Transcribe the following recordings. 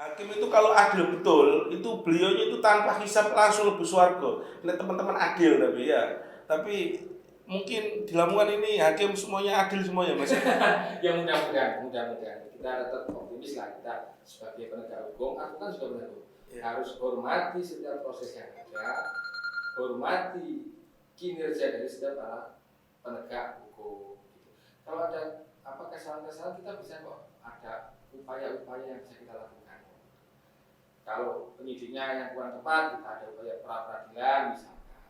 Hakim itu kalau adil betul, itu beliaunya itu tanpa hisab langsung lebih swarga. Nek teman-teman adil tapi ya. Tapi mungkin di Lamongan ini hakim semuanya adil semuanya, Mas. Ya mudah-mudahan kita tetap optimis lah, kita sebagai penegak hukum, aku kan sudah benar harus hormati setiap proses yang ada, hormati kinerja dari setiap para penegak hukum. Kalau ada kesalahan-kesalahan kita bisa kok ada upaya-upaya yang bisa kita lakukan. Kalau penyidiknya yang kurang tepat, kita ada upaya pra-peradilan misalkan.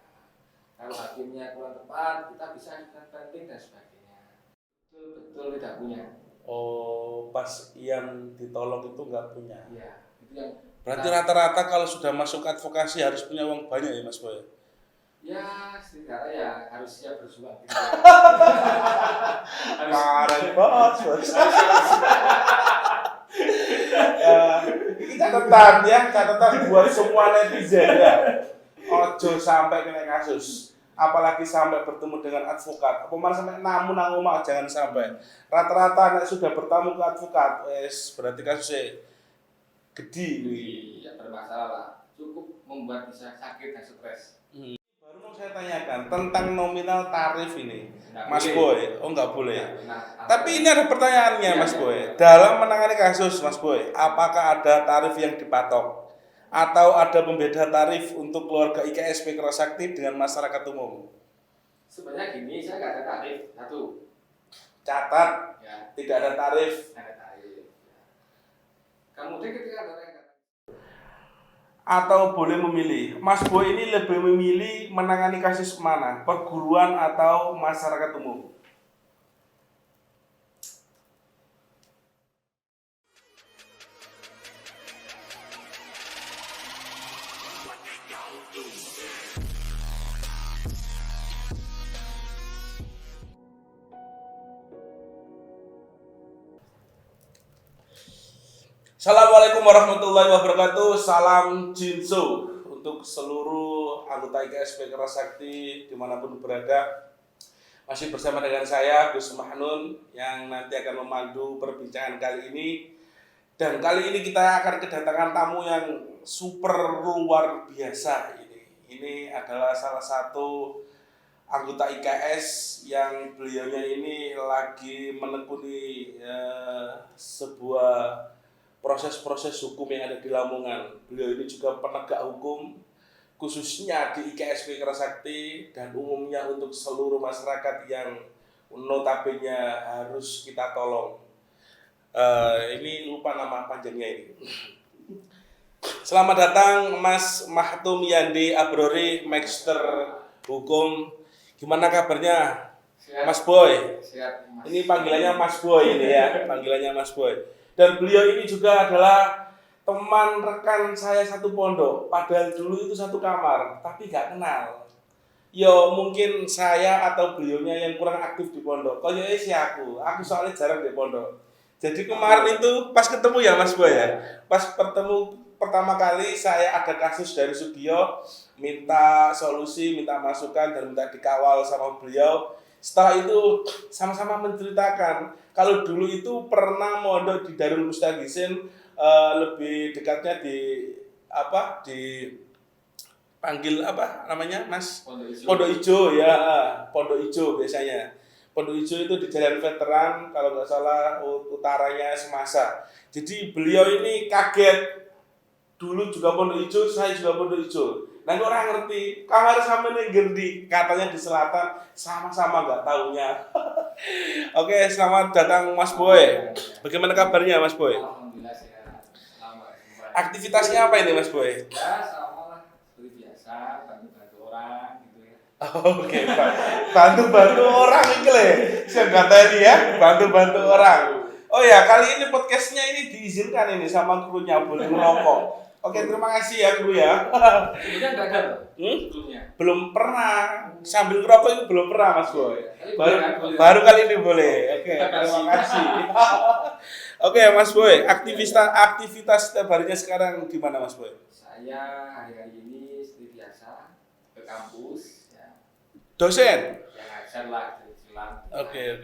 Kalau hakimnya kurang tepat, kita bisa ajukan banding dan sebagainya. Betul tidak punya. Oh, pas yang ditolong itu nggak punya. Iya, itu yang. Berarti rata-rata kalau sudah masuk advokasi harus punya uang banyak ya, Mas Boy? Ya, setidaknya ya harus siap berjuang. Keren banget, Bos. Ini catatan buat semua netizen ya. Ojo sampai kena kasus, apalagi sampai bertemu dengan advokat. Pemain sampai namun nang omah jangan sampai. Rata-rata nek sudah bertamu ke advokat, berarti kasusnya gede. Ya bermasalah lah. Cukup membuat bisa sakit dan stres. Baru mau saya tanyakan tentang nominal tarif ini, Mas boleh. Boy. Oh nggak boleh. Tapi ini Ya, ada pertanyaannya, Mas Boy. Dalam menangani kasus, Mas Boy, apakah ada tarif yang dipatok? Atau ada pembeda tarif untuk keluarga IKSP Kerasakti dengan masyarakat umum? sebenarnya gini, saya nggak ada tarif satu. Catat, Ya, tidak ada tarif. nggak ada tarif. Kemudian ketika ada yang Atau boleh memilih. Mas Boy ini lebih memilih menangani kasus mana? Perguruan atau masyarakat umum? Assalamualaikum warahmatullahi wabarakatuh. Salam Jinso untuk seluruh anggota IKSP Kerasakti dimanapun berada. Masih bersama dengan saya Gus Mahnun yang nanti akan memandu perbincangan kali ini. Dan kali ini kita akan kedatangan tamu yang super luar biasa ini. Ini adalah salah satu anggota IKS yang beliaunya ini lagi menekuni sebuah proses-proses hukum yang ada di Lamongan. Beliau ini juga penegak hukum, khususnya di IKSP Kerasakti dan umumnya untuk seluruh masyarakat yang notabene harus kita tolong. Ini lupa nama panjangnya ini. Selamat datang Mas Mahtum Yandi Abrori, Magister Hukum. Gimana kabarnya, Siap. Mas Boy? Siap, Mas. Ini panggilannya Mas Boy ini ya, panggilannya Mas Boy. Dan beliau ini juga adalah teman rekan saya satu pondok. Padahal dulu itu satu kamar, tapi gak kenal. Yo mungkin saya atau beliaunya yang kurang aktif di pondok. Kayaknya sih aku soalnya jarang di pondok. Jadi kemarin itu pas ketemu ya Mas Boy ya. Pas bertemu pertama kali saya ada kasus dari Sugiyo, minta solusi, minta masukan dan minta dikawal sama beliau. Setelah itu sama-sama menceritakan kalau dulu itu pernah mondok di Darul Mustagisin, lebih dekatnya di panggil apa namanya Mas? Pondok Ijo ya, Pondok Ijo biasanya. Pondok Ijo itu di Jalan Veteran kalau nggak salah utaranya Semasa. Jadi beliau ini kaget, dulu juga Pondok Ijo, saya juga Pondok Ijo. Nah orang ngerti, kamar sama nih Gerdi, katanya di selatan, sama-sama nggak taunya. Oke, selamat datang Mas Boy. Bagaimana kabarnya Mas Boy? Alhamdulillah sehat. Selamat. Aktivitasnya apa ini Mas Boy? Ya sama lah, seperti biasa, bantu-bantu orang gitu ya. Oke, Pak. Bantu-bantu orang iki le. Saya tadi ya, bantu-bantu orang. Oh ya, kali ini podcastnya ini diizinkan ini sama krunya, boleh ngerokok. Oke, terima kasih ya kru ya. Sebenarnya nggak ada sebelumnya. Belum pernah sambil ngerokok itu belum pernah Mas Boy. Boleh. Baru kali ini boleh. Oke, terima kasih. Oke, Mas Boy, aktivitas setiap harinya sekarang gimana Mas Boy? Saya hari-hari ini seperti biasa ke kampus ya. Dosen. Yang ngajar lah kecilan. Oke.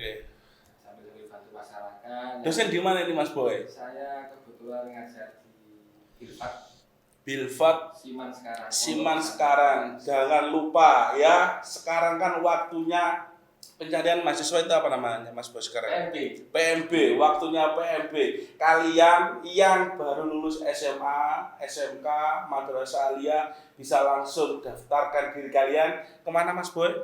Sambil bantu masyarakat. Dosen di mana ini Mas Boy? Saya kebetulan ngajar di Bilfat Siman sekarang. Siman sekarang. Jangan lupa ya, sekarang kan waktunya pencarian mahasiswa itu apa namanya Mas Bos sekarang? PMB, waktunya PMB. Kalian yang baru lulus SMA, SMK, Madrasah Aliyah bisa langsung daftarkan diri kalian kemana Mas Boy?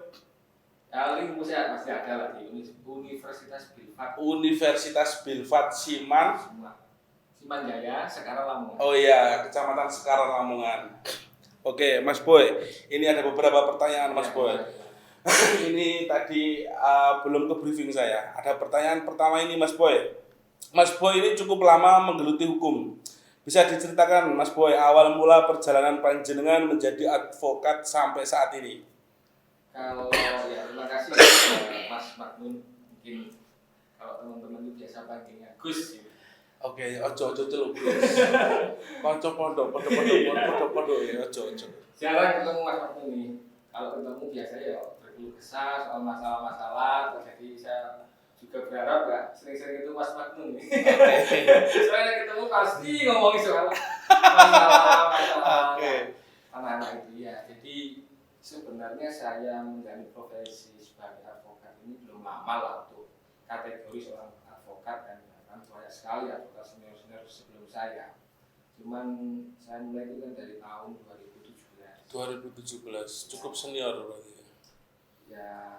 Kali masih ada lagi Universitas Bilfat. Universitas Bilfat Siman Jaya, Sekarang Lamongan. Oh iya, Kecamatan Sekarang Lamongan. Oke, Mas Boy, ini ada beberapa pertanyaan Mas Boy. Ini tadi belum ke briefing saya. Ada pertanyaan pertama ini Mas Boy. Mas Boy ini cukup lama menggeluti hukum. Bisa diceritakan Mas Boy awal mula perjalanan panjenengan menjadi advokat sampai saat ini? Kalau ya terima kasih Mas Magnun. Mungkin kalau teman-teman itu biasa panggilnya Gus. Oke, ojo celuk. Kanca pondok ya, ojo. Jarang ketemu Mas Magnun nih. Kalau ketemu biasanya ya berkeluh kesah soal masalah-masalah. Jadi saya juga berharap nggak sering-sering itu Mas Magnun nih. Soalnya ketemu pasti ngomongin soal masalah anak-anak itu ya. Jadi sebenarnya saya menjalani profesi sebagai advokat ini belum lama lah untuk kategori seorang advokat dan banyak sekali advokat senior sebelum saya. Cuman saya mulai itu kan dari tahun 2017, cukup senior berarti. Ya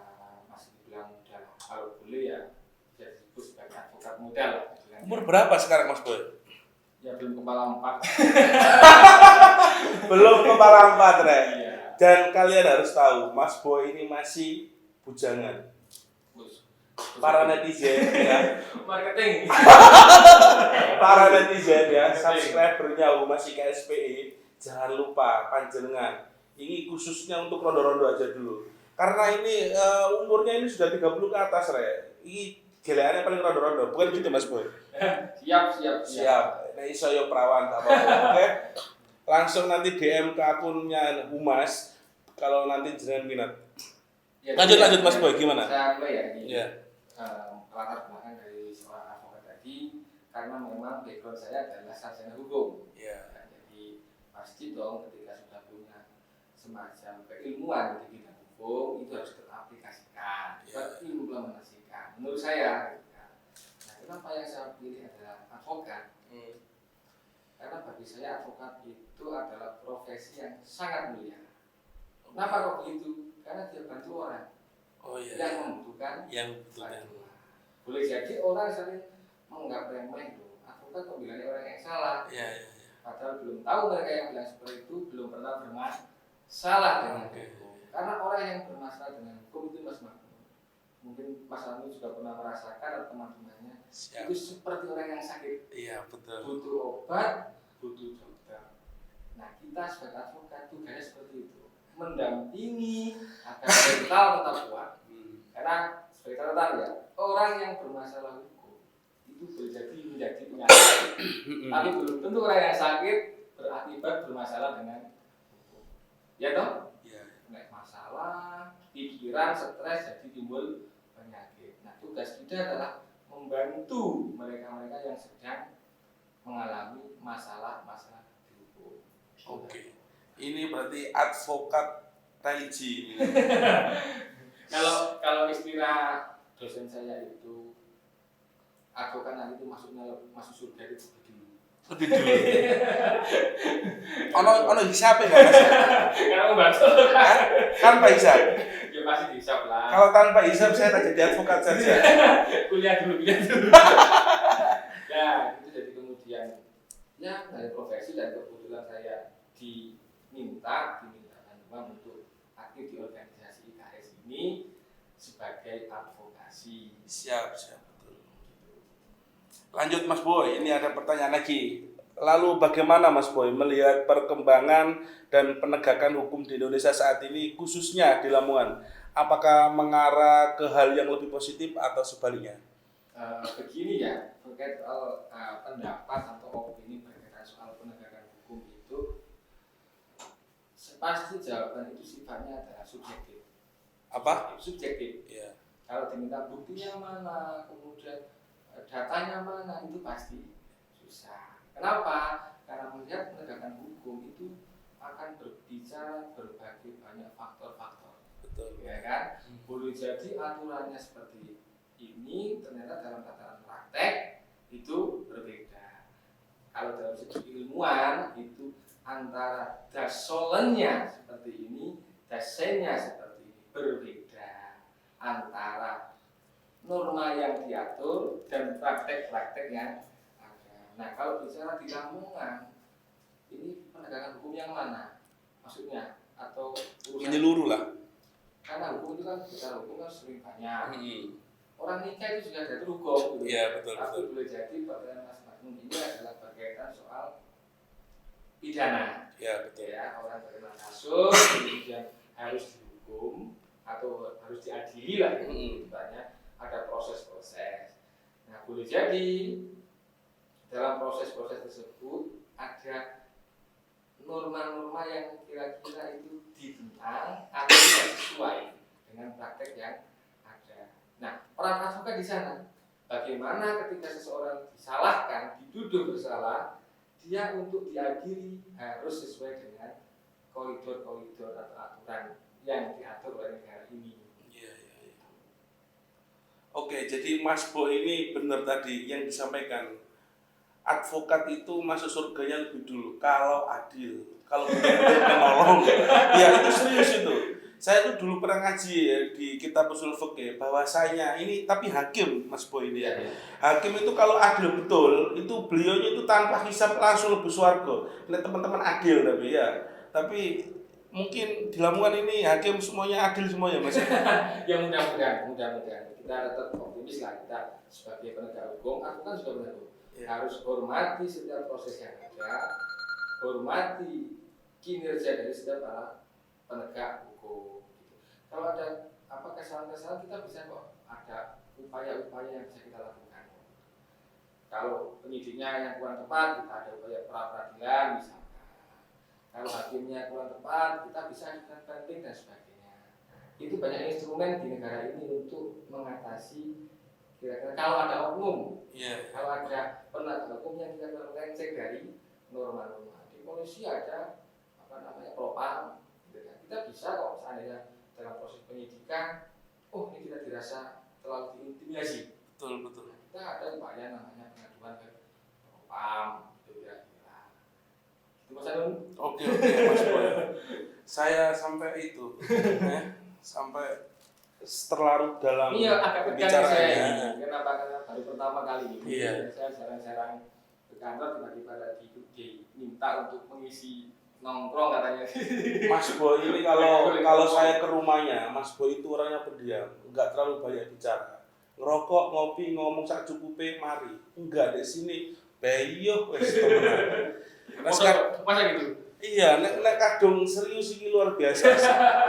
masih dibilang muda lah. Kalau boleh ya bisa disebut sebagai advokat muda lah. Umur berapa sekarang Mas Boy? Ya belum kepala 4. Belum kepala 4 Re. Iya. Dan kalian harus tahu Mas Boy ini masih bujangan. Para netizen ya. Marketing. Para netizen ya, subscribernya masih KSPI, jangan lupa panjenengan. Ini khususnya untuk rondo-rondo aja dulu. Karena ini umurnya ini sudah 30 ke atas Re. Ini geleannya paling rondo-rondo, bukan gitu Mas Boy? Siap. Nah, iso yo perawan tak apa-apa. Oke. Langsung nanti DM ke akunnya Humas kalau nanti jenengan minat. Ya, lanjut Mas Boy, gimana? Saya mulai ya ini. Iya. Latar belakang dari seorang advokat tadi karena memang background saya adalah sarjana hukum. Iya. Jadi pasti dong ketika sudah punya semacam keilmuan di bidang hukum itu harus teraplikasikan, terimplementasikan. Menurut saya. Nah, kenapa yang saya pilih adalah advokat? Karena bagi saya advokat itu adalah profesi yang sangat mulia. Kenapa kok begitu? Karena dia bantu orang yang membutuhkan bantuan. Boleh jadi orang sering menganggap remeh loh. Advokat kok bilangnya orang yang salah. Padahal belum tahu mereka yang bilang seperti itu belum pernah bermasalah dengan hukum. Karena orang yang bermasalah dengan hukum itu Mas Magnun. Mungkin Mas Anu juga pernah merasakan atau teman-temannya. Itu seperti orang yang sakit. Iya, betul. Butuh obat, butuh dokter. Nah, kita sebagai advokat tugasnya seperti itu. Mendampingi agar mental tetap kuat. Karena sebagai catatan ya, orang yang bermasalah hukum itu menjadi penyakit. Tapi belum tentu orang yang sakit berakibat bermasalah dengan hukum. Ya toh? Iya. Nek masalah, pikiran, stres jadi timbul penyakit. Nah, tugas kita adalah membantu mereka-mereka yang sedang mengalami masalah-masalah di hukum. Oke. Ini berarti advokat religi. Kalau istilah dosen saya itu advokat nanti itu masuk surga itu Lebih dulu. Ono hisap enggak Mas? Karena membantu Tanpa hisap. ya pasti dihisap lah. Kalau tanpa hisap saya tak jadi advokat saja. kuliah dulu. Ya itu jadi kemudian ya dari profesi dan kebetulan saya diminta bantuan untuk aktif di organisasi IKS ini sebagai advokasi. Siap betul. Lanjut Mas Boy, ini ada pertanyaan lagi. Lalu bagaimana Mas Boy melihat perkembangan dan penegakan hukum di Indonesia saat ini khususnya di Lamongan? Apakah mengarah ke hal yang lebih positif atau sebaliknya? Begini ya, terkait pendapat atau opini berkaitan soal penegakan hukum itu pasti jawaban itu sifatnya adalah subjektif. Apa? Subjektif. Iya. Kalau diminta buktinya mana, kemudian datanya mana, itu pasti susah. Kenapa? Karena melihat karena berbagai banyak faktor-faktor, Betul. ya kan? Boleh jadi aturannya seperti ini, ternyata dalam tataran praktek itu berbeda. Kalau dalam segi ilmuwan itu antara dasolennya seperti ini, dasennya seperti ini, berbeda antara norma yang diatur dan praktek-praktek yang ada. Nah, kalau bicara di Lamongan, ini penegakan hukum yang mana? Maksudnya atau Menyeluruh lah. karena hukum itu kan bicara hukum kan sering banyak. Orang nikah itu juga ada hukum gitu. Iya, betul, Tapi betul. boleh jadi pertanyaan Mas Magnum ini adalah berkaitan soal pidana. Ya, betul. Ya, orang terkena kasus kemudian harus dihukum atau harus diadili lah gitu. Banyak ada proses-proses. Nah, boleh jadi dalam proses-proses tersebut ada norma-norma yang kira-kira itu ditentang atau tidak sesuai dengan praktek yang ada. Nah, peran advokat di sana, bagaimana ketika seseorang disalahkan, dituduh bersalah, dia untuk diadili harus sesuai dengan koridor-koridor atau aturan yang diatur oleh negara ini. Iya. Oke, jadi Mas Bo ini benar tadi yang disampaikan. Advokat itu masuk surganya lebih dulu kalau adil, kalau benar-benar menolong. Ya itu serius itu. Saya tuh dulu pernah ngaji ya, di kitab usul fikih bahwasanya ini tapi hakim Mas Bo ini ya. Hakim itu kalau adil betul, itu beliaunya itu tanpa hisab langsung lebih swarga. Lihat teman-teman adil tapi ya. Tapi mungkin di Lamongan ini hakim semuanya adil semuanya Mas. Ya mudah-mudahan kita tetap optimis lah, kita sebagai penegak hukum, aku kan sudah benar harus hormati setiap proses yang ada, hormati kinerja dari setiap para penegak hukum. Gitu. Kalau ada kesalahan-kesalahan kita bisa kok ada upaya-upaya yang bisa kita lakukan. Kalau penyidiknya yang kurang tepat, kita ada upaya pra-peradilan misalkan. Kalau hakimnya kurang tepat, kita bisa ajukan banding dan sebagainya. Itu banyak instrumen di negara ini untuk mengatasi kira-kira kalau ada oknum, kalau ada penegak hukum yang kita melenceng dari norma-norma. Di polisi ada propam, gitu kan. Kita bisa kok seandainya dalam proses penyidikan, ini kita dirasa terlalu diintimidasi. Betul. Kita ada upaya namanya pengaduan ke propam, itu kira-kira. Itu Mas Anung. Oke Mas Boy. Saya sampai itu, sampai terlarut dalam agak tegang saya. Kenapa? Karena baru pertama kali ini. Iya. Saya jarang-jarang ke kantor, tiba-tiba diminta untuk mengisi nongkrong katanya. Mas Boy ini kalau saya ke rumahnya, Mas Boy itu orangnya pendiam, enggak terlalu banyak bicara. Ngerokok, ngopi, ngomong sak cukupe, mari. Enggak di sini. Beyo wis temenan. Masa gitu? Iya, nek kadung serius ini luar biasa.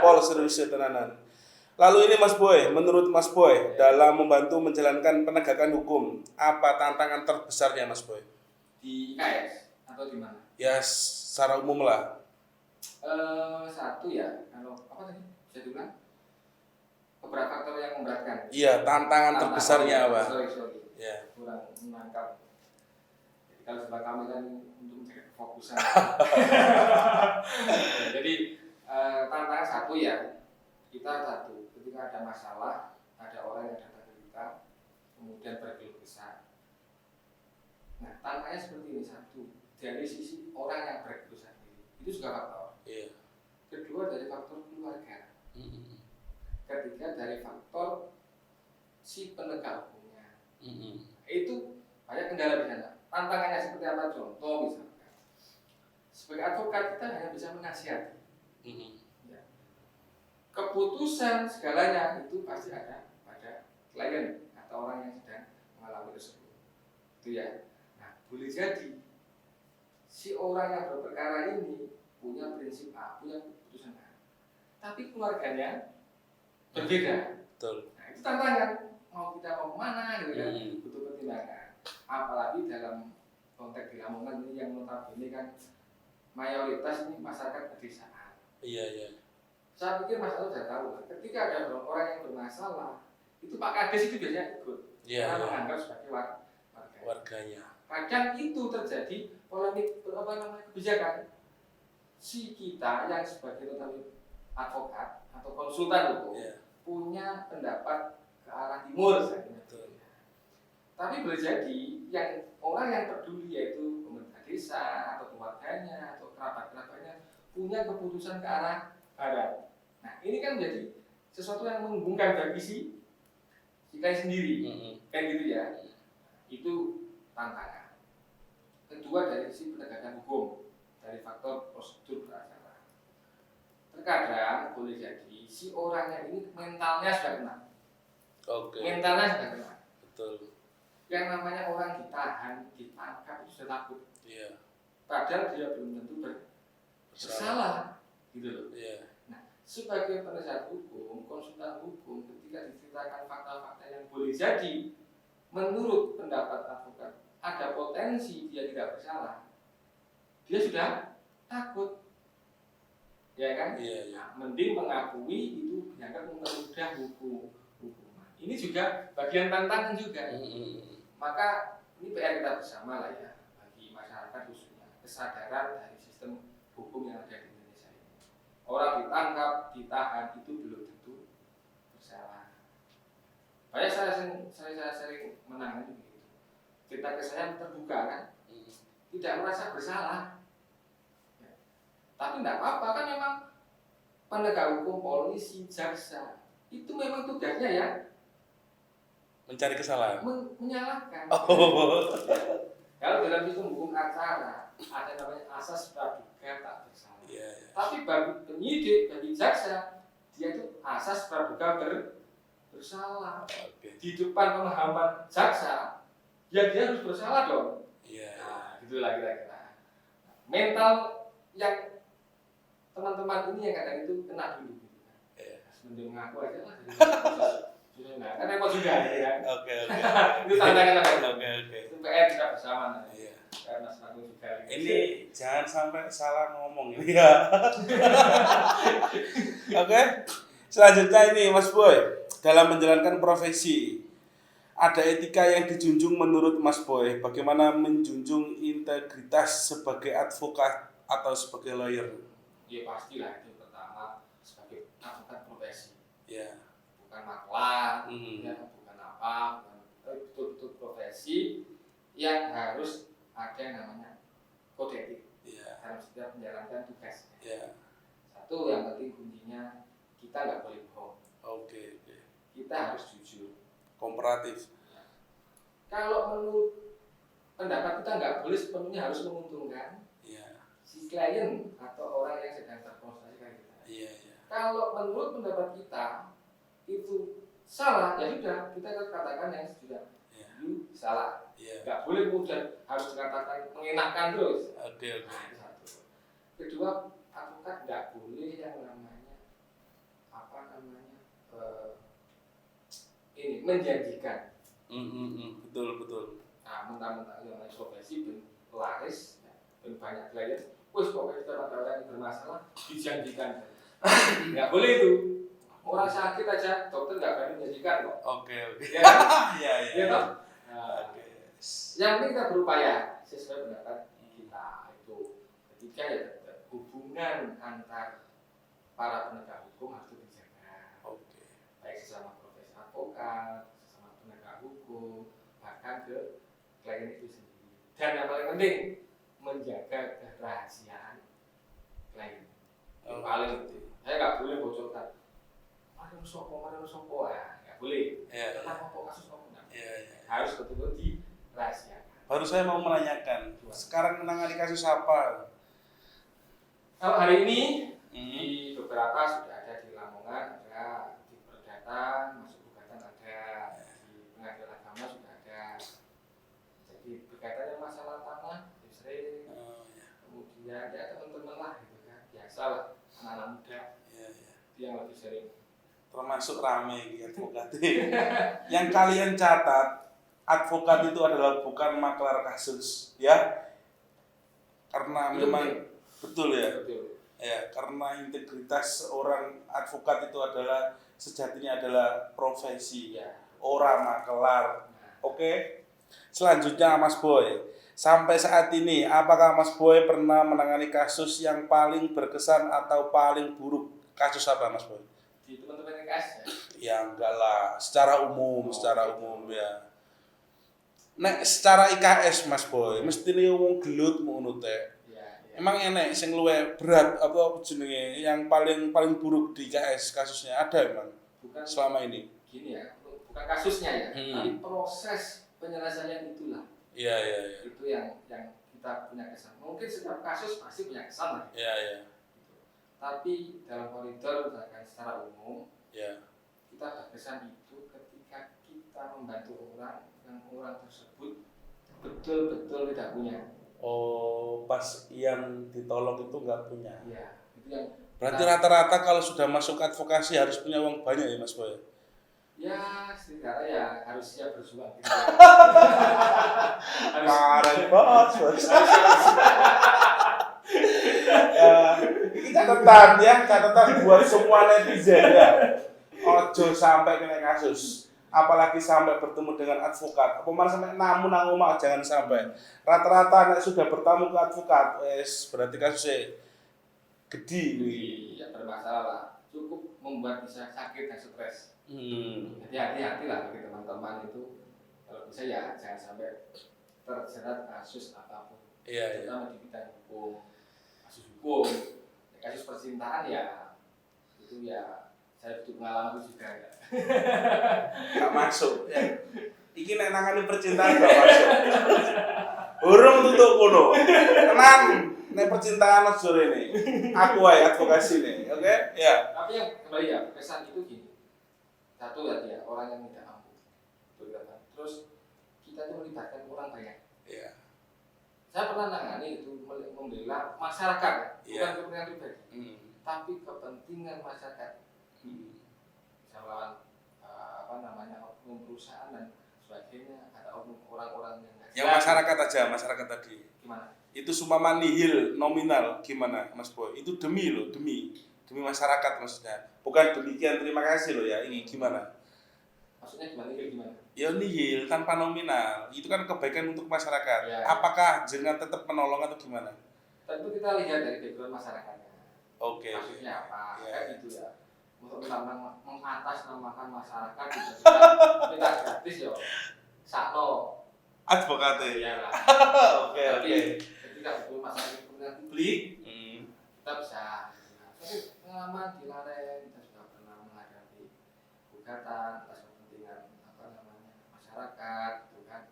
Pol serius tenanan. Lalu ini Mas Boy, menurut Mas Boy dalam membantu menjalankan penegakan hukum, apa tantangan terbesarnya Mas Boy? Di IKS atau di mana? Ya secara umum lah. Satu ya, kalau apa tadi? Bisa diulang? Beberapa faktor yang memberatkan. Iya, tantangan terbesarnya apa? Sorry. Ya. Kurang menangkap. Jadi kalau sebelah kami kan untuk menjaga kefokusan. Jadi tantangan satu ya, kita satu ketika ada masalah, ada orang yang datang ke kita, kemudian berkeluh kesah. Nah, tantangannya seperti ini, satu dari sisi orang yang berkeluh kesah itu juga faktor. Iya. Kedua dari faktor keluarga. Ketiga dari faktor si penegak hukumnya. Itu banyak kendala di sana. Tantangannya seperti apa? Contoh misalkan, sebagai advokat kita hanya bisa menasihati. Ya. Keputusan segalanya itu pasti ada pada klien atau orang yang sedang mengalami tersebut. Itu ya. Nah, boleh jadi si orang yang berperkara ini punya prinsip A, punya keputusan A, tapi keluarganya berbeda. Betul. Nah, itu tantangan. Mau kita mau kemana gitu kan? Butuh pertimbangan. Apalagi dalam konteks di Lamongan ini yang notabene kan mayoritas ini masyarakat pedesaan. Iya. Saya pikir Mas Aldo sudah tahu, ketika ada orang yang bermasalah, itu Pak Kades itu biasanya ikut. Karena menganggap sebagai warganya. Kadang itu terjadi polemik kebijakan. si kita yang sebagai notabene advokat atau konsultan hukum punya pendapat ke arah timur misalnya. Tapi boleh jadi yang orang yang peduli yaitu pemerintah desa atau keluarganya atau kerabat-kerabatnya punya keputusan ke arah barat. Nah ini kan menjadi sesuatu yang menguntungkan bagi si kita sendiri, kan gitu ya. Itu tantangan. Kedua dari sisi penegakan hukum, dari faktor prosedur beracara. Terkadang boleh jadi si orangnya ini mentalnya sudah kena. Mentalnya sudah kena. Betul. Yang namanya orang ditahan, ditangkap itu sudah takut. Padahal dia belum tentu bersalah, gitu loh. Nah, sebagai penasihat hukum, konsultan hukum, ketika diceritakan fakta-fakta yang boleh jadi menurut pendapat advokat ada potensi dia tidak bersalah, dia sudah takut, ya kan? Nah, mending mengakui itu dianggap mempermudah hukuman. Ini juga bagian tantangan juga. Maka ini PR kita bersama lah ya, bagi masyarakat khususnya kesadaran dari sistem hukum yang ada di Indonesia ini. Orang ditangkap, ditahan itu belum tentu bersalah. Banyak saya sering menangani begitu. Cerita ke saya terbuka kan, tidak merasa bersalah. Ya. Tapi tidak apa-apa kan, memang penegak hukum, polisi, jaksa itu memang tugasnya ya mencari kesalahan, menyalahkan. Kalau dalam sistem hukum acara ada namanya asas praduga tak bersalah. Tapi bagi penyidik, bagi jaksa, dia itu asas praduga bersalah. Di depan pemahaman jaksa, ya dia harus bersalah dong. Nah, gitulah kira-kira. Mental yang teman-teman ini yang kadang itu kena dulu. Mending mengaku aja lah. Nah, kan repot juga ya kan. Itu tantangan apa? Itu PR kita bersama. Karena selalu juga. Ini jangan sampai salah ngomong ini ya. Selanjutnya ini Mas Boy, dalam menjalankan profesi ada etika yang dijunjung menurut Mas Boy. Bagaimana menjunjung integritas sebagai advokat atau sebagai lawyer? Ya pastilah, itu pertama sebagai advokat profesi. Bukan maklar, bukan apa, tapi betul-betul profesi yang harus ada yang namanya kode etik dalam setiap menjalankan tugas. Satu yang penting kuncinya kita nggak boleh bohong. Kita harus jujur. Komparatif. Kalau menurut pendapat kita nggak boleh sepenuhnya harus menguntungkan si klien atau orang yang sedang terkonsultasi kita. Kalau menurut pendapat kita itu salah, ya sudah kita katakan yang sudah itu salah. Nggak boleh kemudian harus dikatakan mengenakan terus. Nah, itu satu. Kedua, advokat nggak boleh yang namanya ini menjanjikan. Betul. Nah, mentang-mentang yang namanya profesi ben laris, ben banyak klien, pokoknya kita pada orang yang bermasalah dijanjikan. Nggak boleh itu. Orang sakit aja dokter nggak berani menjanjikan kok. Ya kan? Ya toh? Yang penting kita berupaya sesuai pendapat kita itu. Ketiga ya hubungan antar para penegak hukum harus dijaga. Baik sesama profesi advokat, sesama penegak hukum, bahkan ke klien itu sendiri. Dan yang paling penting menjaga kerahasiaan klien. Yang paling penting. Saya nggak boleh bocorkan. Ada sopo ya, nggak boleh. Kenapa kok kasus kamu nggak? Harus betul-betul dirahasiakan. Baru saya mau menanyakan, sekarang menangani kasus apa? Kalau hari ini di beberapa sudah ada di Lamongan, ada di Perdata, masuk gugatan ada, di Pengadilan Agama sudah ada. Jadi berkaitannya masalah tanah, sering, kemudian ya teman-teman lah gitu kan, biasalah anak-anak muda yang lebih sering. Termasuk rame gitu advokat. Yang kalian catat, advokat itu adalah bukan maklar kasus, ya? Karena memang betul ya. Karena integritas seorang advokat itu adalah sejatinya adalah profesi, orang maklar. Selanjutnya Mas Boy, Sampai saat ini, apakah Mas Boy pernah menangani kasus yang paling berkesan atau paling buruk? Kasus apa Mas Boy? Di teman-teman IKS ya. Ya enggak lah, secara umum, ya. Nek secara IKS Mas Boy, mesti nih wong gelut ngono teh. Iya. Emang enek sing luwih berat apa jenenge yang paling buruk di IKS kasusnya ada emang Bukan selama ini? gini ya, bukan kasusnya ya, Hmm. tapi proses penyelesaian itulah. Iya. Itu yang kita punya kesan. Mungkin setiap kasus pasti punya kesan lah. Iya. Tapi dalam koridor misalkan secara umum, Iya. kita berkesan itu ketika kita membantu orang yang orang tersebut betul-betul tidak punya. Oh, pas yang ditolong itu nggak punya. Iya, itu yang. Berarti rata-rata kalau sudah masuk advokasi harus punya uang banyak ya Mas Boy? Ya, setidaknya ya harus siap berjuang. Gitu. Keren banget Bos. Ini catatan buat semua netizen ya. Ojo sampai kena kasus. Apalagi sampai bertemu dengan advokat. Pemain sampai namun nang omah jangan sampai. Rata-rata nek sudah bertamu ke advokat, berarti kasusnya gede nih. Ya bermasalah lah. Cukup membuat bisa sakit dan stres. Jadi hati-hati lah bagi teman-teman itu. Kalau bisa ya jangan sampai terjerat kasus apapun. Iya. Terutama di bidang hukum. Kasus percintaan ya itu ya saya butuh pengalaman itu juga ya. Gak masuk ya. Iki nek nangani percintaan gak masuk. Urung tutuk kono. Tenang, nek percintaan aja rene. Aku wae advokasi nih, oke? Ya. Tapi yang kembali ya kesan itu gini. Satu ya orang yang tidak mampu. Terus kita tuh melibatkan orang banyak. Iya. Saya pernah nangani itu membela masyarakat, bukan Iya. kepentingan pribadi, tapi kepentingan masyarakat. Bisa melawan oknum perusahaan dan sebagainya, ada oknum orang-orang yang Masyarakat tadi. Gimana? Itu sumama nihil nominal gimana Mas Boy? Itu demi masyarakat maksudnya. Bukan demikian terima kasih loh ya. Ini gimana? Maksudnya gimana? Ya nihil tanpa nominal. Itu kan kebaikan untuk masyarakat. Ya. Apakah jenengan tetap menolong atau gimana? Tentu kita lihat dari background masyarakatnya. Oke. Kasusnya apa? Ya. Kayak gitu ya. Untuk mengatasnamakan masyarakat kita gratis yo. Sakno. Advokatnya. Ya lah. Oke. Ketika itu masyarakat kepentingan publik, kita bisa. Tapi pengalaman di Laren kita sudah pernah menghadapi gugatan atas kepentingan masyarakat, gitu kan.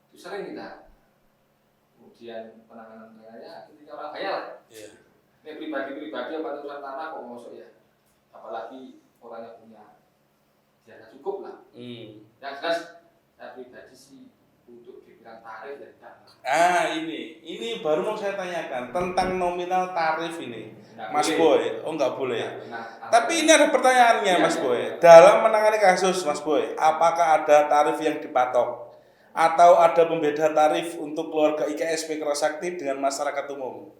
Itu sering kita. Kemudian penanganannya ketika orang kaya lah. Iya. Ini pribadi apa urusan tanah kok masuk ya. Apalagi orang yang punya jasa cukup lah. Yang jelas saya pribadi sih untuk dibilang tarif ya tidak. Ini baru mau saya tanyakan tentang nominal tarif ini. Nggak Mas boleh. Boy, nggak boleh. Nah, Tapi ini ada pertanyaannya Mas Iya. Boy. Dalam menangani kasus Mas Boy, apakah ada tarif yang dipatok? Atau ada pembeda tarif untuk keluarga IKSP Kerasakti dengan masyarakat umum?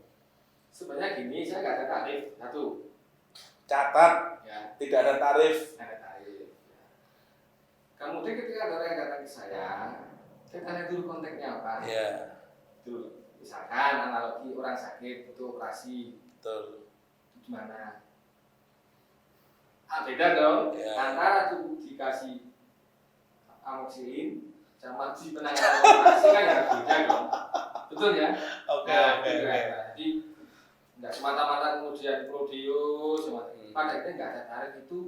sebenarnya gini, saya nggak ada tarif satu. Catat, Ya, tidak ada tarif. nggak ada tarif. Ya. Kemudian ketika ada orang yang datang ke saya tanya dulu konteksnya apa. Iya, Dulu, misalkan analogi orang sakit butuh operasi, betul. gimana? Beda dong. Ya. Antara tubuh dikasih amoxicillin sama di penanganan operasi kan ya beda dong. Betul ya? Oke. Gitu ya. Jadi nggak semata-mata kemudian prodius, pada akhirnya nggak ada tarif itu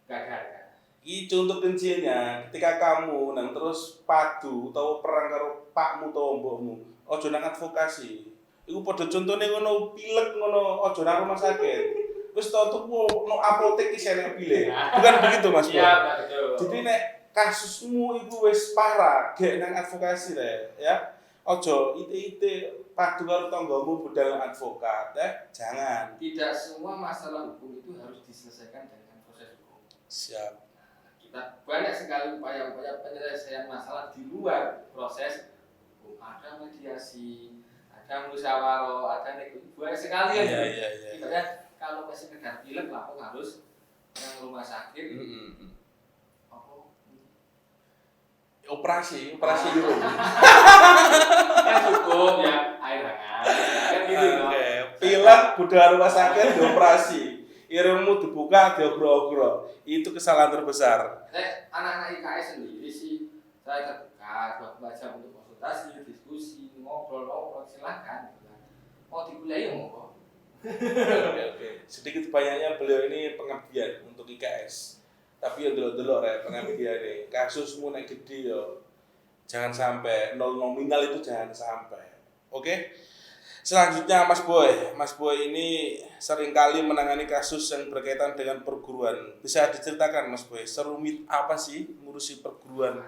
nggak ada harga. Ini contoh kecilnya, ketika kamu nang terus padu atau perang karo pakmu atau mbokmu, ojo nang advokasi. Iku padha contone ngono pilek ngono, ojo nang rumah sakit. Wis to tuku no apotek iki enek pile. Bukan begitu Mas Bro. Iya, betul. Jadi nek kasusmu iku wis parah, gek nang advokasi le, ya. Ojo ite-ite padu karo tanggamu budal advokat, jangan. Tidak semua masalah hukum itu harus diselesaikan dengan proses hukum. Siap. Kita banyak sekali upaya-upaya penyelesaian masalah di luar proses hukum. Ada mediasi, ada musyawarah, ada negosiasi, banyak sekali ya. Iya. Ibaratnya kalau masih sekedar pilek lah, aku harus yang rumah sakit. operasi dulu. Kan cukup ya air hangat. Kan gitu. Oke, pilek budaya rumah sakit dioperasi. Irungmu dibuka diogro-ogro. Itu kesalahan terbesar. Anak-anak IKS sendiri sih saya terbuka 24 jam untuk konsultasi, diskusi, ngobrol silakan. Mau dikuliahi monggo. Oke. Sedikit banyaknya beliau ini pengabdian untuk IKS. Tapi ya delok-delok rek pengabdian nih. Kasusmu nek gede yo. Jangan sampai nol nominal itu jangan sampai. Oke? Selanjutnya Mas Boy. Mas Boy ini seringkali menangani kasus yang berkaitan dengan perguruan. Bisa diceritakan Mas Boy, serumit apa sih ngurusi perguruan?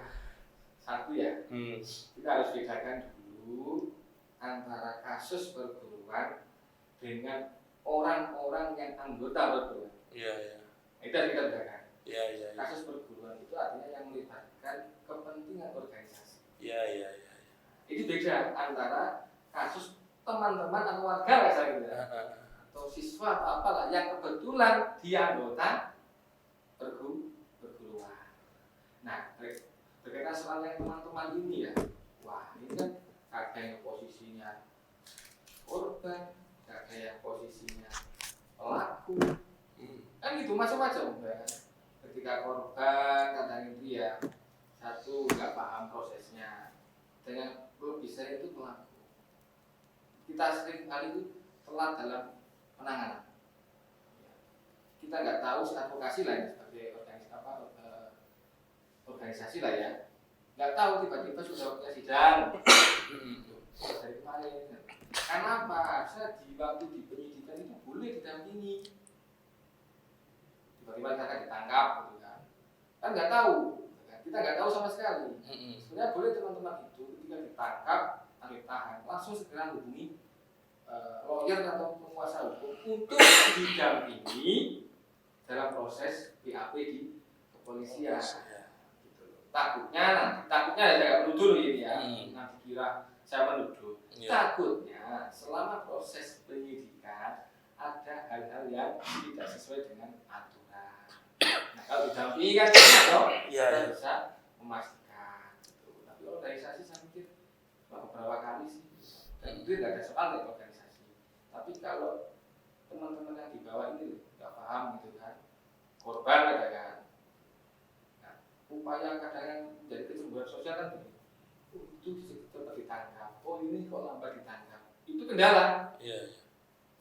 Satu ya. Kita harus bedakan dulu antara kasus perguruan dengan orang-orang yang anggota perguruan. Iya. Itu harus kita bedakan. Iya. Kasus perguruan itu artinya yang melibatkan kepentingan organisasi. Iya. Itu beda antara kasus teman-teman atau warga misalnya atau siswa atau apalah yang kebetulan dia anggota perguruan. Nah, berkaitan soal yang teman-teman ini ya, wah ini kan ada yang posisinya korban, ada yang posisinya pelaku, kan gitu macam-macam. Ketika korban kadang itu ya satu nggak paham prosesnya, dengan lebih saya itu pelaku. Kita sering kali itu telat dalam penanganan. Kita nggak tahu advokasi lah ya, sebagai organisasi lah ya, nggak tahu tiba-tiba sudah waktunya sidang dari kemarin. Karena apa? Harusnya di waktu di penyidikan itu boleh didampingi. Tiba-tiba kita akan ditangkap, gitu kan nggak tahu, kita nggak tahu sama sekali. Sebenarnya boleh teman-teman itu ketika ditangkap atau ditahan langsung segera hubungi lawyer atau penguasa hukum untuk didampingi dalam proses BAP di kepolisian. Takutnya saya nggak menuduh ini ya, nanti kira saya menuduh. Takutnya selama proses penyidikan ada hal-hal yang tidak sesuai dengan aturan. Nah, kalau didampingi kan kita bisa memastikan. Tapi organisasi saya pikir beberapa kali sih, dan itu tidak ada soal ya organisasi. Tapi kalau teman-teman yang di bawah ini nggak paham gitu kan, korban ada kan. Upaya kadang yang menjadi kecemburuan sosial kan begini, itu cepat ditangkap, ini kok lambat ditangkap, itu kendala.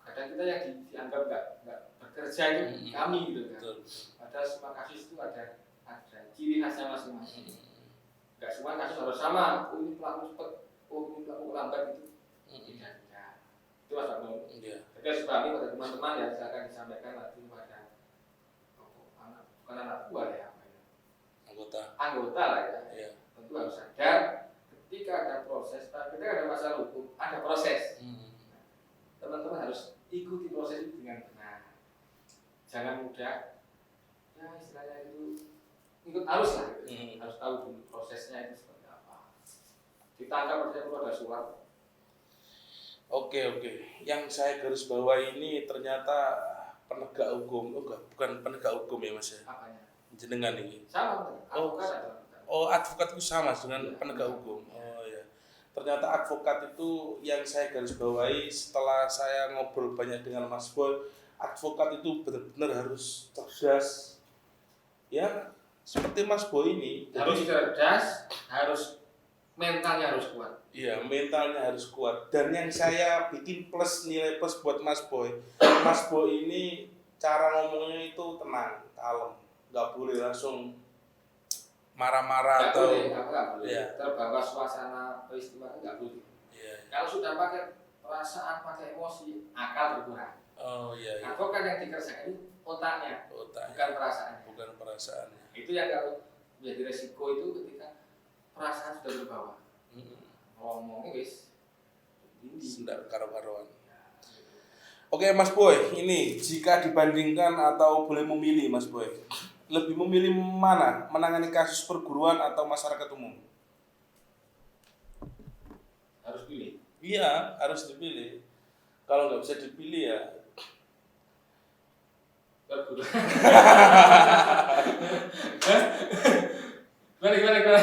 Kadang kita yang dianggap nggak bekerja itu kami gitu kan. Padahal semua kasus itu ada ciri khasnya masing-masing. Nggak semua kasus harus sama. Ini pelaku cepat, ini pelaku lambat itu tidak. Itu Mas Bagno. Jadi harus pahami pada teman-teman ya, saya akan disampaikan nanti pada bukan anak buah ya. Anggota lah ya. Tentu harus sadar ketika ada proses, ketika ada masalah hukum, ada proses. Teman-teman harus ikuti proses itu dengan benar. Jangan mudah, ya istilahnya itu ikut arus lah. Harus tahu dulu prosesnya itu seperti apa. Ditangkap perlu ada surat. Oke. Yang saya garis bawah ini ternyata penegak hukum. Bukan penegak hukum ya Mas ya. Apanya? Jenengan ini. Sama. Advokat itu sama dengan penegak hukum. Ya. Ternyata advokat itu yang saya garis bawahi setelah saya ngobrol banyak dengan Mas Boy, advokat itu benar-benar harus cerdas. Ya, seperti Mas Boy ini. Harus cerdas, harus mentalnya harus kuat. Iya, mentalnya harus kuat. Dan yang saya bikin nilai plus buat Mas Boy ini cara ngomongnya itu tenang, kalem. Nggak boleh langsung marah-marah atau nggak boleh. Terbawa suasana peristiwa nggak boleh. Kalau sudah pakai perasaan, pakai emosi, akal berkurang. Advokat yang dikerjakan itu otaknya, bukan perasaannya. Itu yang kalau menjadi resiko itu ketika perasaan sudah berbawa. Ngomongnya wis tidak karu-karuan. Oke Mas Boy, ini jika dibandingkan atau boleh memilih Mas Boy, lebih memilih mana? Menangani kasus perguruan atau masyarakat umum? Harus pilih. Iya, harus dipilih. Kalau nggak bisa dipilih ya perguruan. Gimana?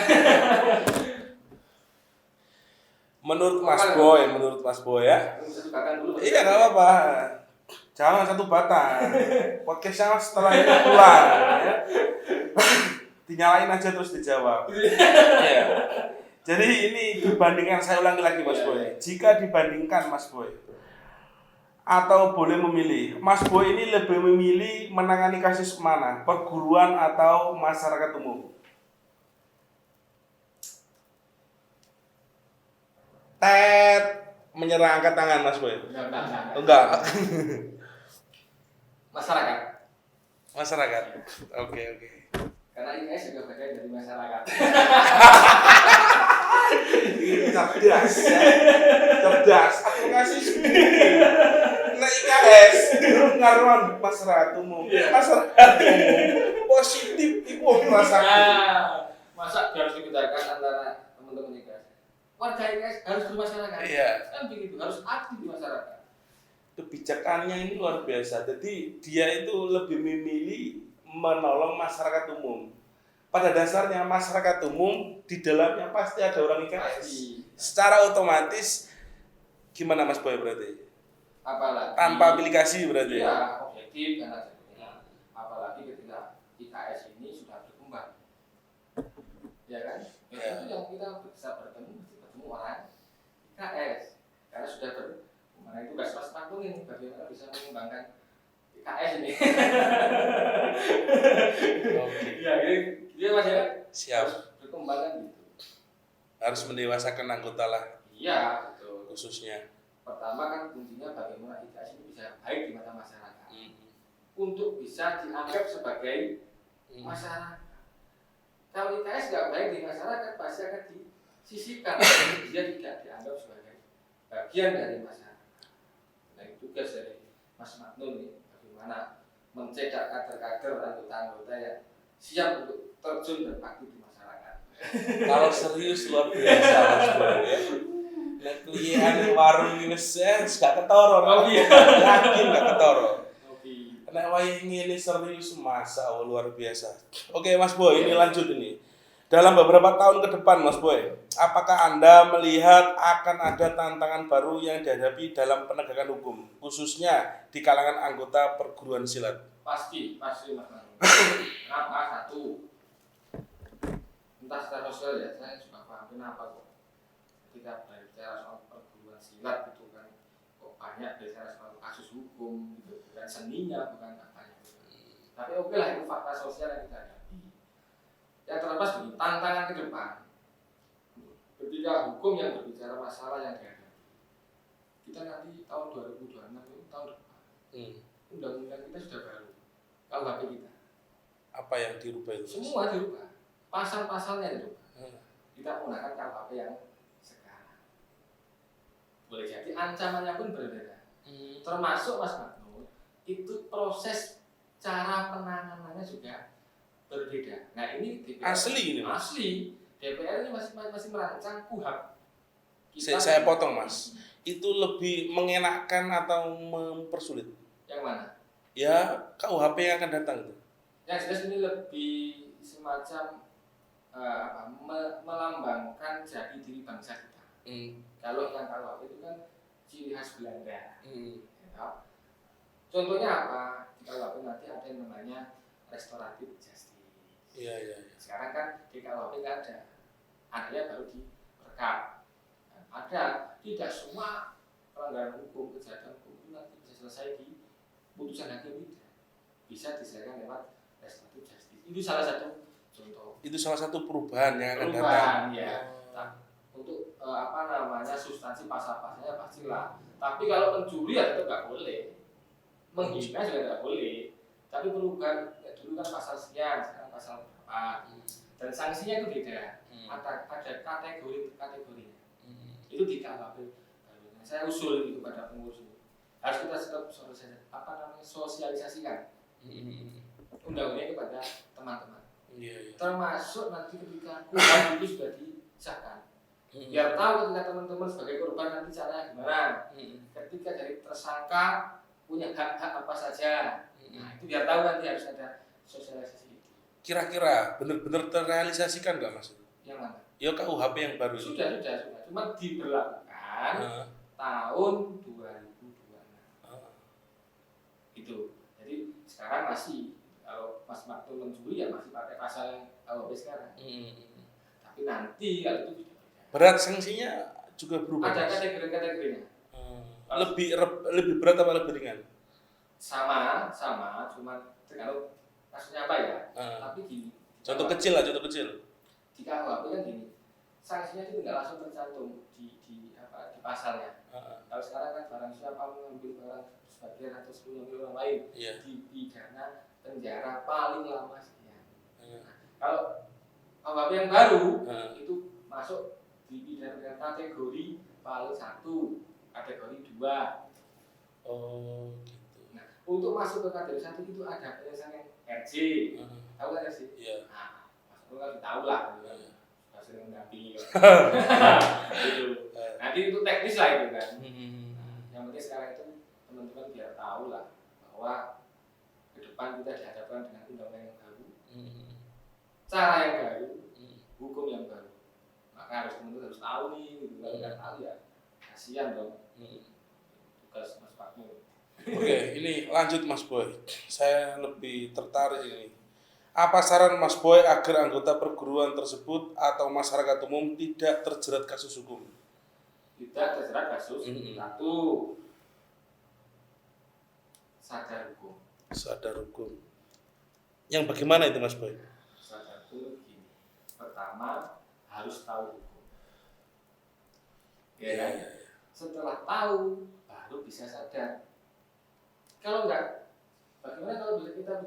Menurut Mas Boy ya. Satu batang dulu. Iya nggak apa-apa. Jangan satu batang. Podcastnya setelah ini pulang. Ya. Dinyalain aja terus dijawab. Iya. Jadi ini dibandingkan, saya ulangi lagi Mas Boy. Jika dibandingkan Mas Boy, atau boleh memilih, Mas Boy ini lebih memilih menangani kasus mana? Perguruan atau masyarakat umum? Menyerah angkat tangan Mas Boy. Enggak. Masyarakat. Oke. Karena IKS juga bagian dari masyarakat. Cerdas. Advokasi sendiri. Nah IKS ngaruhan masyarakat umum. Positif itu merasakan. Masa harus dibedakan antara teman-teman IKS? Warga IKS harus bermasyarakat. Iya. Kan begitu, harus aktif di masyarakat. Kebijakannya ini luar biasa. Jadi dia itu lebih memilih menolong masyarakat umum. Pada dasarnya masyarakat umum di dalamnya pasti ada orang IKS. Secara otomatis gimana Mas Boy berarti? Apalagi Tanpa aplikasi berarti? Iya, objektif dan sebagainya. Apalagi ketika IKS ini sudah berkembang. Ya kan? Itu yang kita bisa bertemu orang IKS. Karena sudah mana itu tugas Mas Makmum ini bagaimana bisa mengembangkan IKS ini. Oke. Ya, dia masih Siap. Berkembang gitu. Harus mendewasakan anggota lah. Iya, betul. Khususnya. Pertama kan kuncinya bagaimana IKS ini bisa baik di mata masyarakat. Untuk bisa dianggap sebagai masyarakat. Kalau IKS nggak baik di masyarakat pasti akan disisihkan. Dia tidak dianggap sebagai bagian dari masyarakat. Nah, itu tugas dari Mas Maknun nih, bagaimana mencetak kader-kader anggota-anggota yang siap untuk terjun berbakti di masyarakat. Kalau serius luar biasa Mas Boy ya. Nek kuliah warung ini gak ketoro. Yakin gak ketoro. Nek wayah ngene serius masa luar biasa. Oke Mas Boy, ini lanjut ini. Dalam beberapa tahun ke depan Mas Boy, apakah Anda melihat akan ada tantangan baru yang dihadapi dalam penegakan hukum, khususnya di kalangan anggota perguruan silat? Pasti Mas. Kenapa? Satu, entah secara sosial ya, saya juga paham kenapa kok ketika berbicara soal perguruan silat itu kan kok banyak bicara soal kasus hukum gitu, bukan seninya, bukan apanya. Tapi oke lah, itu fakta sosial yang kita hadapi. Yang terlepas begini, tantangan ke depan ketika hukum yang berbicara masalah yang dihadapi, kita nanti tahun 2026 itu tahun depan, undang-undang kita sudah baru, KUHP kita. Apa yang dirubah itu? Semua dirubah, pasal-pasalnya dirubah. Kita menggunakan KUHP yang sekarang. Boleh jadi ancamannya pun berbeda. Termasuk Mas Maknun, itu proses cara penanganannya juga berbeda. Nah ini DPR, asli ini Mas. Asli. DPR ini masih merancang KUHP. Saya potong Mas. Itu lebih mengenakan atau mempersulit? Yang mana? Ya KUHP yang akan datang itu. Yang jelas ini lebih semacam melambangkan jati diri bangsa kita. Kalau yang KUHP itu kan ciri khas Belanda. Ya. Contohnya apa? Di KUHP nanti ada yang namanya restoratif justice. Iya. Sekarang kan di KUHP nggak ada. Adanya baru direkam. Ada, tidak semua pelanggaran hukum, kejahatan hukum itu nanti bisa selesai di putusan hakim, tidak. Bisa diselesaikan lewat restoratif justice. Itu salah satu contoh. Itu salah satu perubahan yang akan datang. Ya. Nah, untuk substansi pasal-pasalnya pastilah. Tapi kalau pencuri ya tetap nggak boleh. Menghina juga nggak boleh. Tapi perubahan ya dulu kan pasal sekian, sekarang pasal berapa. Dan sanksinya itu beda. Ada kategorinya. Itu di KUHP. Saya usul itu kepada pengurus ini. Harus kita sosialisasikan undang-undangnya kepada teman-teman. Termasuk nanti ketika KUHP itu sudah disahkan. Biar tahu ketika teman-teman sebagai korban nanti caranya gimana. Ketika dari tersangka punya hak-hak apa saja. Nah, itu biar tahu nanti harus ada sosialisasi itu. kira-kira benar-benar terrealisasikan nggak Mas? Yang mana? Ya KUHP yang baru. Sudah. Cuma diberlakukan tahun 2026. Itu. Jadi sekarang masih kalau Mas Maktu mencuri ya masih pakai pasal yang KUHP sekarang. Tapi nanti kalau itu bisa beda. Berat sanksinya juga berubah. Ada kategori-kategorinya. Lebih berat apa lebih ringan? Sama, cuma tergantung kasusnya apa ya. Tapi gini. Contoh kecil. Di KUHP kan gini, sanksinya itu nggak langsung tercantum di pasalnya. Kalau sekarang kan barang siapa mengambil barang sebagian atau sepenuhnya orang lain, dipidana penjara paling lama sekian. Kalau KUHP yang baru itu masuk dipidana dengan kategori paling 1, kategori 2. Oh gitu. Nah, untuk masuk ke kategori 1 itu ada penyelesaian RJ. Tahu kan RJ? Iya. Nah, Mas Bro kan tahu lah, sudah sering mendampingi. Gitu. Nanti itu teknis lah itu kan. Yang penting sekarang itu teman-teman biar tahu lah bahwa ke depan kita dihadapkan dengan undang-undang yang baru, cara yang baru, hukum yang baru. Maka teman-teman harus tahu nih, gitu. Kalau nggak tahu ya kasihan dong. Tugas Mas Pakmu. Oke, ini lanjut Mas Boy. Saya lebih tertarik ini. Apa saran Mas Boy agar anggota perguruan tersebut atau masyarakat umum tidak terjerat kasus hukum? Tidak terjerat kasus. 1. Sadar hukum. Sadar hukum. Yang bagaimana itu Mas Boy? Sadar hukum begini. Pertama, harus tahu hukum. Ya kan? Setelah tahu, baru bisa sadar. Kalau enggak, bagaimana kalau kita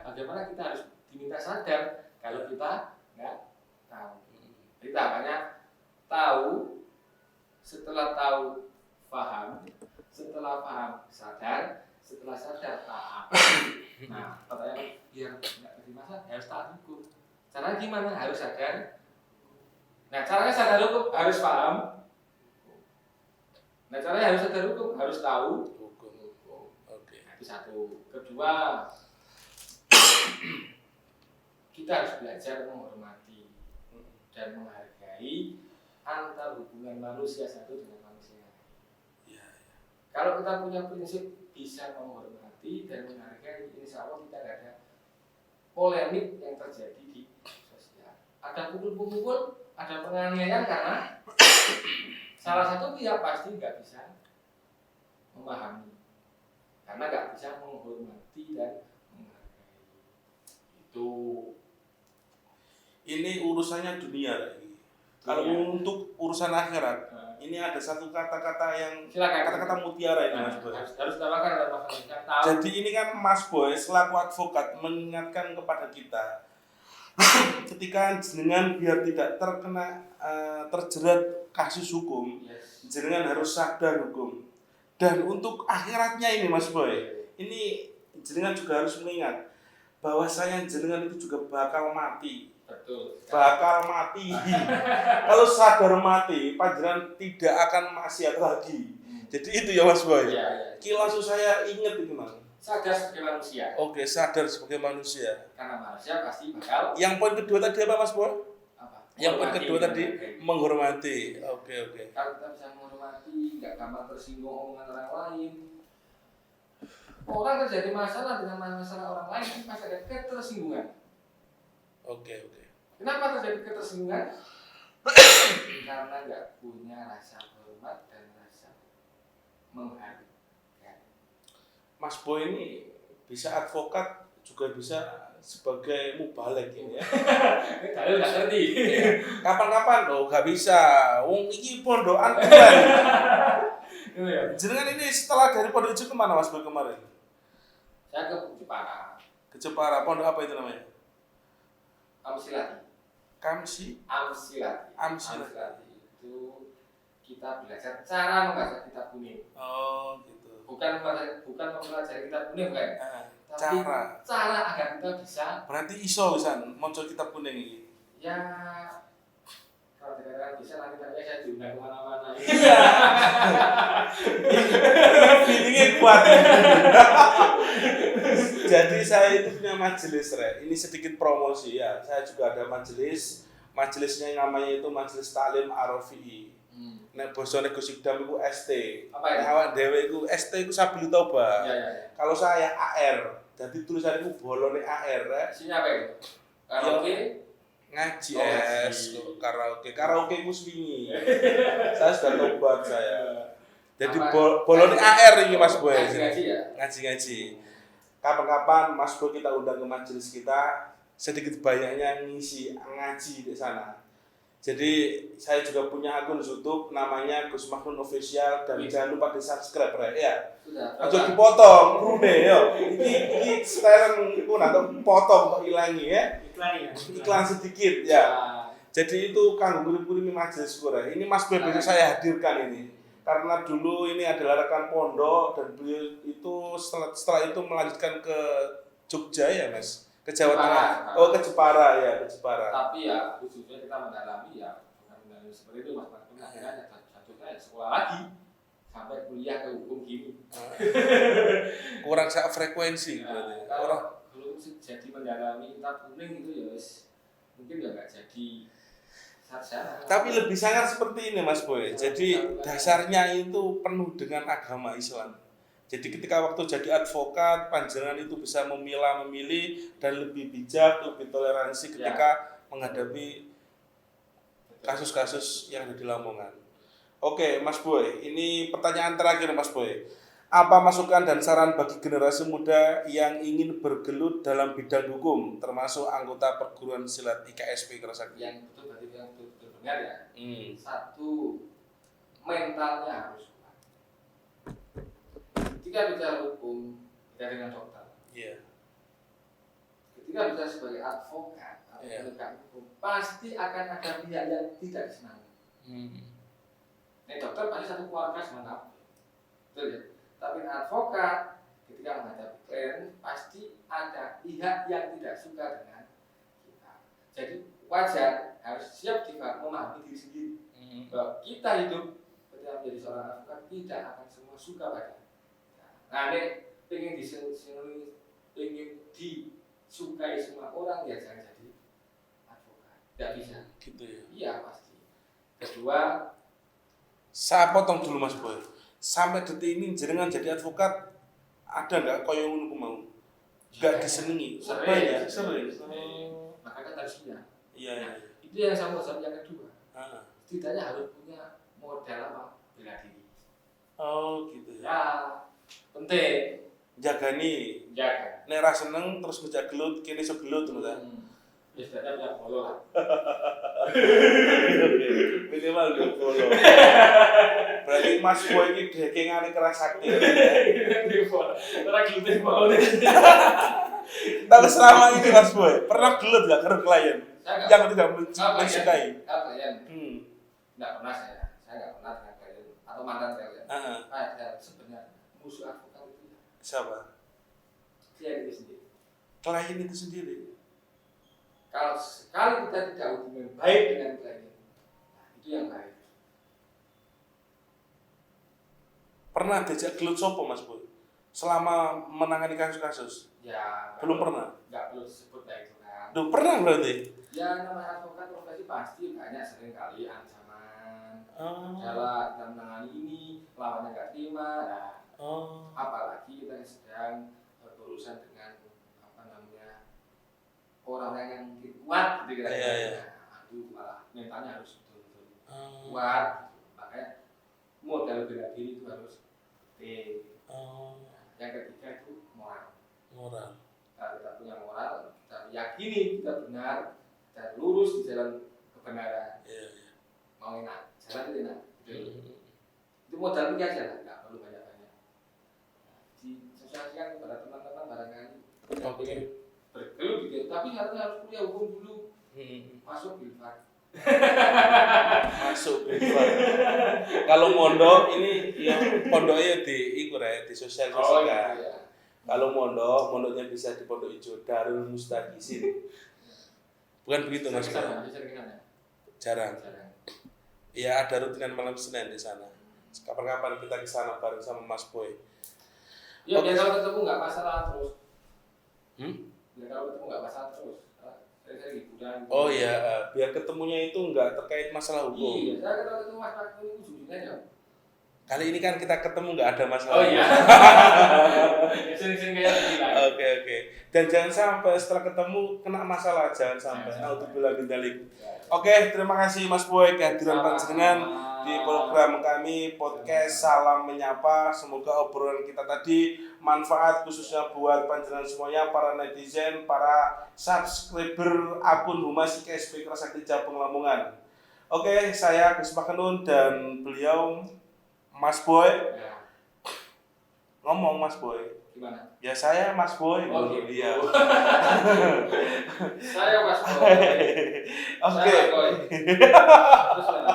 bagaimana kita harus diminta sadar kalau kita enggak tahu? Kita banyak tahu, setelah tahu paham, setelah paham sadar, setelah sadar taat. Nah, pertanyaan biar enggak terima sadar harus taat hukum. Caranya gimana? Harus sadar. Nah, caranya sadar hukum harus paham. Nah, caranya harus sadar hukum harus tahu. Itu 1. Kedua, kita harus belajar menghormati dan menghargai antar hubungan manusia satu dengan manusia lain. Kalau kita punya prinsip bisa menghormati dan menghargai, insya Allah kita tidak ada polemik yang terjadi di sosial. Ada pukul-pukul, ada penganiayaan karena salah satu pihak pasti nggak bisa memahami. Karena nggak bisa menghormati dan menghargai. Itu. Ini urusannya dunia lagi. Kalau untuk urusan akhirat, ini ada satu kata-kata yang kata-kata mutiara ini Mas Boy. Harus tambahkan oleh Mas Boy. Jadi ini kan Mas Boy selaku advokat mengingatkan kepada kita ketika jenengan biar tidak terkena terjerat kasus hukum, jenengan harus sadar hukum. Dan untuk akhiratnya ini Mas Boy, ini jenengan juga harus mengingat bahwasanya jenengan itu juga bakal mati. Betul. Bakal mati. Kalau sadar mati, panjenengan tidak akan maksiat lagi. Jadi itu ya Mas Boy. Iya. Kilas saya ingat itu Mas. Sadar sebagai manusia. Oke, sadar sebagai manusia. Karena manusia pasti bakal. Yang poin kedua tadi apa Mas Boy? Apa? Yang poin kedua tadi menghormati. Oke. Kalau kita bisa menghormati, nggak gampang tersinggung omongan orang lain. Orang terjadi masalah dengan masalah orang lain pasti ada ketersinggungan. Oke. Kenapa terjadi ketersinggungan? Karena nggak punya rasa hormat dan rasa menghargai. Mas Boy ini bisa advokat juga bisa sebagai mubalek ini ya. Dalil nggak ngerti. Kapan-kapan loh nggak bisa. Ini pondokan keren. Jenengan ini setelah dari pondok itu kemana Mas Boy kemarin? Saya ke Jepara. Ke Jepara. Pondok apa itu namanya? Amsilati itu kita belajar cara membaca kitab kuning. Oh gitu. Bukan mempelajari kitab kuning bukan. Tapi cara agar kita bisa. Berarti iso bisa maca kitab kuning ini. Ya kalau dikatakan bisa nanti saya diundang kemana-mana. Feelingnya kuat. Jadi saya itu punya majelis, Re. Ini sedikit promosi ya. Saya juga ada majelis. Majelisnya namanya itu Majelis Taklim Ar-Rafi'i. Nek bosone Gus Ikdam iku ST. Apa itu? Nek awak dhewe iku ST iku Sabil Toba. Ya. Kalau saya AR. Jadi tulisannya iku bolone AR, Re. Isinya apa itu? Karaoke? Ngaji Oh, es, ngaji. karaoke muswingi. Saya sudah tobat saya. Jadi Apa? bolone AR ini Mas Boy. Ngaji ya? Ngaji. Kapan-kapan Mas Boy kita undang ke majelis kita, sedikit banyaknya ngisi ngaji di sana. Jadi saya juga punya akun YouTube namanya Gus Maknun Official dan jangan lupa di-subscribe ya. Sudah. Aja dipotong, brune yo. Iki style iku nak potong kok ilangi ya. Iklan sedikit ya. Jadi itu kanggo ngurip-nguripi majelis Qur'an. Ini Mas Boy bisa saya hadirkan ini. Karena dulu ini adalah rekan pondok dan beliau itu setelah itu melanjutkan ke Jogja ya, Mas. Ke Jawa Tengah. Oh, ke Jepara ya, ke Jepara. Tapi ya khususnya kita mendalami ya bukan mendalami seperti itu Mas. Akhirnya jatuhnya ya sekolah lagi sampai kuliah ke hukum gini. Kurang sak frekuensi berarti. Kalau belum jadi mendalami kitab kuning itu ya wis mungkin ya nggak jadi sarjana. Tapi lebih sangat seperti ini Mas Boy. Jadi dasarnya itu penuh dengan agama Islam. Jadi ketika waktu jadi advokat, panjenengan itu bisa memilih dan lebih bijak, lebih toleransi ketika menghadapi kasus-kasus yang ada di Lamongan. Oke, Mas Boy, ini pertanyaan terakhir Mas Boy. Apa masukan dan saran bagi generasi muda yang ingin bergelut dalam bidang hukum, termasuk anggota perguruan silat IKSP Kerasakti? Yang betul berarti yang betul benar ya. Satu, mentalnya harus kuat. Ketika bicara hukum, kita dengan dokter. Iya. Ketika bicara sebagai advokat atau penegak hukum, pasti akan ada pihak yang tidak disenangi. Nih dokter pasti satu keluarga semangat, betul ya. Tapi advokat ketika menghadapi klien pasti ada pihak yang tidak suka dengan kita. Jadi wajar harus siap juga memahami diri sendiri bahwa kita hidup ketika menjadi seorang advokat tidak akan semua suka pada. Nah, ini pengen disukai semua orang ya jangan jadi advokat. Tidak bisa. Gitu ya. Iya pasti. Kedua, saya potong dulu Mas Boy. Sampai detik ini jenengan jadi advokat ada nggak koyo ngono mau? Nggak disenengi. Sering. Makanya harusnya. Iya. Itu yang saya mau jawab yang kedua. Setidaknya harus punya modal apa? Bela diri. Oh gitu ya. Ya, penting. Jagani. Jaga. Nek ra seneng terus ngejak gelut, kene iso gelut ngono ta. Ya setidaknya punya polo lah. Minimal dia polo. Berarti Mas Boy ini dekengane Kerasakti. Ora gelut polo. Tapi selama ini Mas Boy pernah gelut gak karo klien? Yang tidak mensukai. Klien. Enggak pernah saya enggak pernah dengan klien atau mantan klien. Sebenarnya musuh advokat itu siapa? Klien itu sendiri. Klien itu sendiri. Kalau sekali kita tidak hubungan baik dengan klien, nah, itu yang baik. Pernah diajak gelut sopo Mas Boy? Selama menangani kasus-kasus? Ya. Belum pernah. Enggak perlu disebut baik itu kan. Duh, pernah berarti? Ya namanya advokat profesi pasti banyak sering kali ancaman. Salah kita menangani ini, lawannya nggak terima. Nah, apalagi kita sedang berurusan dengan orang yang kuat gitu kira-kira. Aduh, malah mentalnya harus betul-betul kuat. Makanya modal bela diri itu harus yang ketiga itu moral. Kalau kita punya moral, kita yakini kita benar, kita lurus di jalan kebenaran. Mau enak, jalan itu enak. Itu modal ini aja lah, nggak perlu banyak-banyak. Disosialisasikan kepada teman-teman barangkali. Bergelut gitu, tapi syaratnya harus kuliah hukum dulu. Masuk Bilfat. Masuk Bilfat. Kalau mondok ini ya pondoknya di sosialisasikan. Iya. Kalau mondoknya bisa di Pondok Ijo Darul Mustaqisin. Bukan begitu Mas? Jarang. Ya ada rutinan malam Senin di sana. Kapan-kapan kita ke sana bareng sama Mas Boy. Ya biar kalau ketemu nggak masalah terus. Ya kalau ketemu nggak masalah terus. Sering-sering hiburan. Oh iya, biar ketemunya itu nggak terkait masalah hukum. Iya, saya ketemu Mas Pak itu ujungnya ya. Kali ini kan kita ketemu nggak ada masalah. Oh iya. Sering-sering kayak gini lah. Oke. Dan jangan sampai setelah ketemu kena masalah, jangan sampai. Alhamdulillah min dzalik. Oke, terima kasih Mas Boy kehadiran panjenengan di program kami podcast Salam Menyapa. Semoga obrolan kita tadi manfaat khususnya buat panjenengan semuanya, para netizen, para subscriber akun Humas IKSP Kerasakti Jabung Lamongan. Oke, saya Gus Makenun dan beliau Mas Boy. Ya. Ngomong Mas Boy. Gimana? Ya saya Mas Boy. Oh gitu. Iya. Saya Mas Boy. Oke. Saya Mas Boy. Terus mana?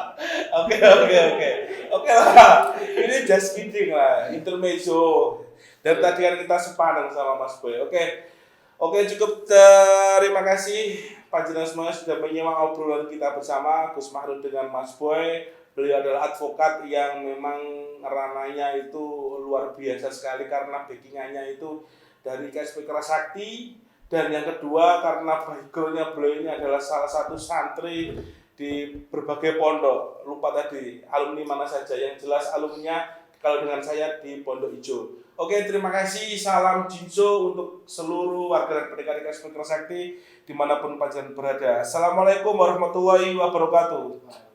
Oke lah. Ini just kidding lah, intermezzo. Dan tadi kan kita sepadan sama Mas Boy. Oke, cukup. Terima kasih panjenengan semuanya sudah menyimak obrolan kita bersama Gus Mahrud dengan Mas Boy. Beliau adalah advokat yang memang ranahnya itu luar biasa sekali karena backingannya itu dari KSP Kerasakti, dan yang kedua karena backgroundnya beliau ini adalah salah satu santri di berbagai pondok. Lupa tadi alumni mana saja, yang jelas alumninya kalau dengan saya di Pondok Ijo. Oke, terima kasih. Salam Jinso untuk seluruh warga dan pendengar KSP Kerasakti dimanapun panjenengan berada. Assalamualaikum warahmatullahi wabarakatuh.